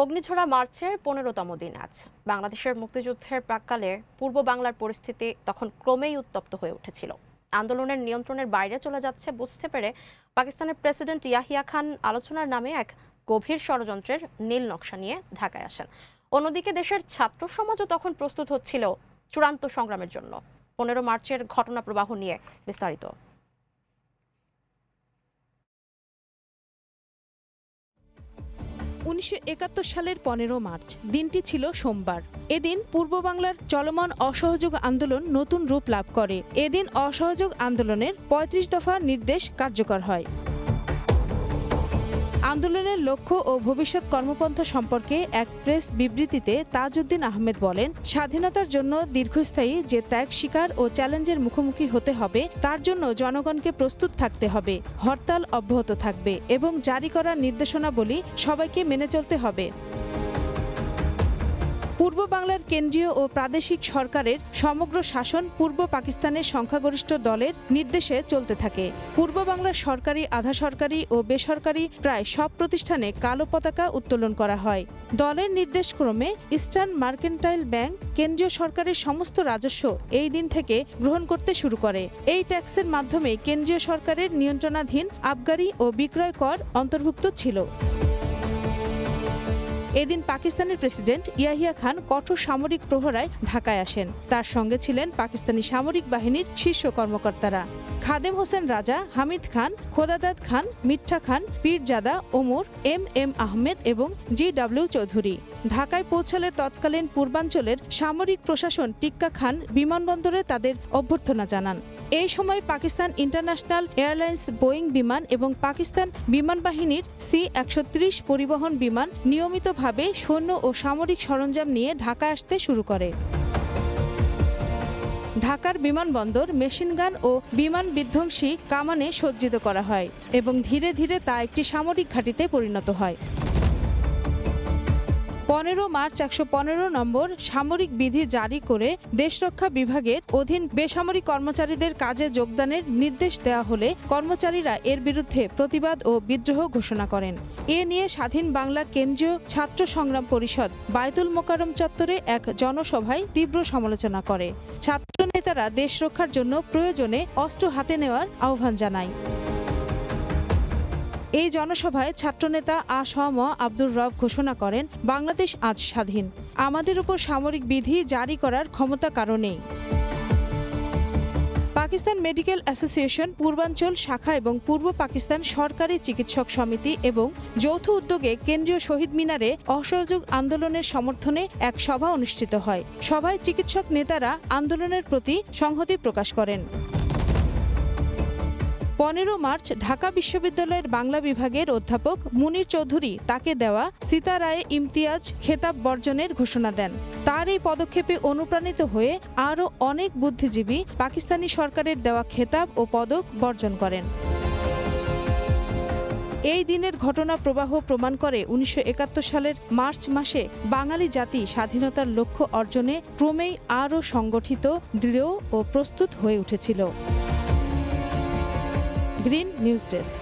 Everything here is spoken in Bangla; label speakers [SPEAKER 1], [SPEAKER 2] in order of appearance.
[SPEAKER 1] অগ্নিঝরা মার্চের ১৫তম দিন আজ। বাংলাদেশের মুক্তিযুদ্ধের প্রাক্কালে পূর্ব বাংলার পরিস্থিতি তখন ক্রমেই উত্তপ্ত হয়ে উঠেছিল। আন্দোলনের নিয়ন্ত্রণের বাইরে চলে যাচ্ছে বুঝতে পেরে পাকিস্তানের প্রেসিডেন্ট ইয়াহিয়া খান আলোচনার নামে এক গভীর ষড়যন্ত্রের নীল নকশা নিয়ে ঢাকায় আসেন। অন্যদিকে দেশের ছাত্র সমাজও তখন প্রস্তুত হচ্ছিল চূড়ান্ত সংগ্রামের জন্য। ১৫ মার্চের ঘটনা প্রবাহ নিয়ে বিস্তারিত।
[SPEAKER 2] ১৯৭১ সালের ১৫ মার্চ দিনটি ছিল সোমবার। এদিন পূর্ব বাংলার চলমান অসহযোগ আন্দোলন নতুন রূপ লাভ করে। এদিন অসহযোগ আন্দোলনের ৩৫ দফা নির্দেশ কার্যকর হয়। আন্দোলনের লক্ষ্য ও ভবিষ্যৎ কর্মপন্থা সম্পর্কে এক প্রেস বিবৃতিতে তাজউদ্দিন আহমেদ বলেন, স্বাধীনতার জন্য দীর্ঘস্থায়ী যে ত্যাগ স্বীকার ও চ্যালেঞ্জের মুখোমুখি হতে হবে তার জন্য জনগণকে প্রস্তুত থাকতে হবে। হরতাল অব্যাহত থাকবে এবং জারি করা নির্দেশনাবলী সবাইকে মেনে চলতে হবে। পূর্ব বাংলার কেন্দ্রীয় ও প্রাদেশিক সরকারের সমগ্র শাসন পূর্ব পাকিস্তানের সংখ্যাগরিষ্ঠ দলের নির্দেশে চলতে থাকে। পূর্ব বাংলার সরকারি, আধা সরকারি ও বেসরকারি প্রায় সব প্রতিষ্ঠানে কালো পতাকা উত্তোলন করা হয়। দলের নির্দেশক্রমে ইস্টার্ন মার্কেন্টাইল ব্যাংক কেন্দ্রীয় সরকারের সমস্ত রাজস্ব এই দিন থেকে গ্রহণ করতে শুরু করে। এই ট্যাক্সের মাধ্যমে কেন্দ্রীয় সরকারের নিয়ন্ত্রণাধীন আবগারি ও বিক্রয় কর অন্তর্ভুক্ত ছিল। এদিন পাকিস্তানের প্রেসিডেন্ট ইয়াহিয়া খান কঠোর সামরিক প্রহরায় ঢাকায় আসেন। তার সঙ্গে ছিলেন পাকিস্তানি সামরিক বাহিনীর শীর্ষ কর্মকর্তারা। খাদেম হোসেন রাজা, হামিদ খান, খোদাদাদ খান, মিঠা খান, পীরজাদা, ওমর, এম আহমেদ এবং জি.ডব্লিউ. চৌধুরী। ঢাকায় পৌঁছালে তৎকালীন পূর্বাঞ্চলের সামরিক প্রশাসন টিক্কা খান বিমানবন্দরে তাদের অভ্যর্থনা জানান। এই সময় পাকিস্তান ইন্টারন্যাশনাল এয়ারলাইন্স বোয়িং বিমান এবং পাকিস্তান বিমান বাহিনীর C-130 পরিবহন বিমান নিয়মিতভাবে সৈন্য ও সামরিক সরঞ্জাম নিয়ে ঢাকায় আসতে শুরু করে। ঢাকার বিমানবন্দর মেশিনগান ও বিমান বিধ্বংসী কামানে সজ্জিত করা হয় এবং ধীরে ধীরে তা একটি সামরিক ঘাঁটিতে পরিণত হয়। ১৫ মার্চ ১১৫ নম্বর সামরিক বিধি জারি করে দেশরক্ষা বিভাগের অধীন বেসামরিক কর্মচারীদের কাজে যোগদানের নির্দেশ দেওয়া হলে কর্মচারীরা এর বিরুদ্ধে প্রতিবাদ ও বিদ্রোহ ঘোষণা করেন। এ নিয়ে স্বাধীন বাংলা কেন্দ্রীয় ছাত্র সংগ্রাম পরিষদ বায়তুল মোকাররম চত্বরে এক জনসভায় তীব্র সমালোচনা করে। ছাত্র নেতারা দেশ রক্ষার জন্য প্রয়োজনে অস্ত্র হাতে নেওয়ার আহ্বান জানায়। এই জনসভায় ছাত্রনেতা আ.স.ম. আব্দুর রব ঘোষণা করেন, বাংলাদেশ আজ স্বাধীন। আমাদের উপর সামরিক বিধি জারি করার ক্ষমতা কারো নেই। পাকিস্তান মেডিকেল অ্যাসোসিয়েশন পূর্বাঞ্চল শাখা এবং পূর্ব পাকিস্তান সরকারি চিকিৎসক সমিতি এবং যৌথ উদ্যোগে কেন্দ্রীয় শহীদ মিনারে অসহযোগ আন্দোলনের সমর্থনে এক সভা অনুষ্ঠিত হয়। সভায় চিকিৎসক নেতারা আন্দোলনের প্রতি সংহতি প্রকাশ করেন। ১৫ মার্চ ঢাকা বিশ্ববিদ্যালয়ের বাংলা বিভাগের অধ্যাপক মুনির চৌধুরী তাকে দেওয়া সিতারায়ে ইমতিয়াজ খেতাব বর্জনের ঘোষণা দেন। তার এই পদক্ষেপে অনুপ্রাণিত হয়ে আরও অনেক বুদ্ধিজীবী পাকিস্তানি সরকারের দেওয়া খেতাব ও পদক বর্জন করেন। এই দিনের ঘটনা প্রবাহ প্রমাণ করে ১৯৭১ সালের মার্চ মাসে বাঙালি জাতি স্বাধীনতার লক্ষ্য অর্জনে ক্রমেই আরও সংগঠিত, দৃঢ় ও প্রস্তুত হয়ে উঠেছিল। Green news desk.